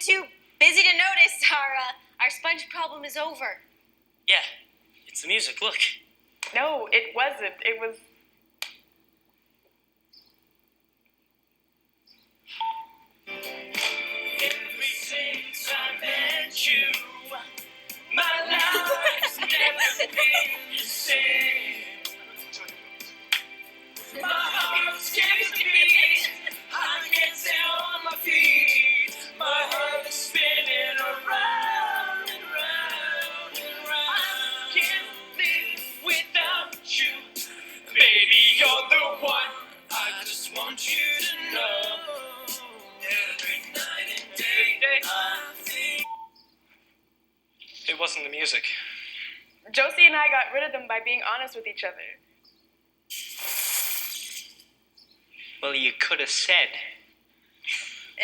too busy to notice our sponge problem is over. Yeah, it's the music, look. No, it wasn't. It was... Ever since I met you, my life's never been the same. My heart skips a beat, I can't stay on my feet. My heart is spinning around and round and round. I can't live without you, baby, you're the one. I just want you to know. Every night and day, I think. It wasn't the music. Josie and I got rid of them by being honest with each other. Well, you could have said.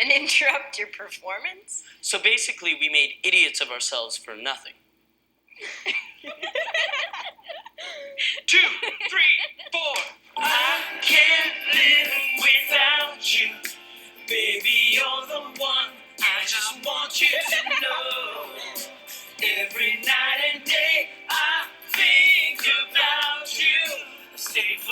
And interrupt your performance? So basically, we made idiots of ourselves for nothing. 2, 3, 4.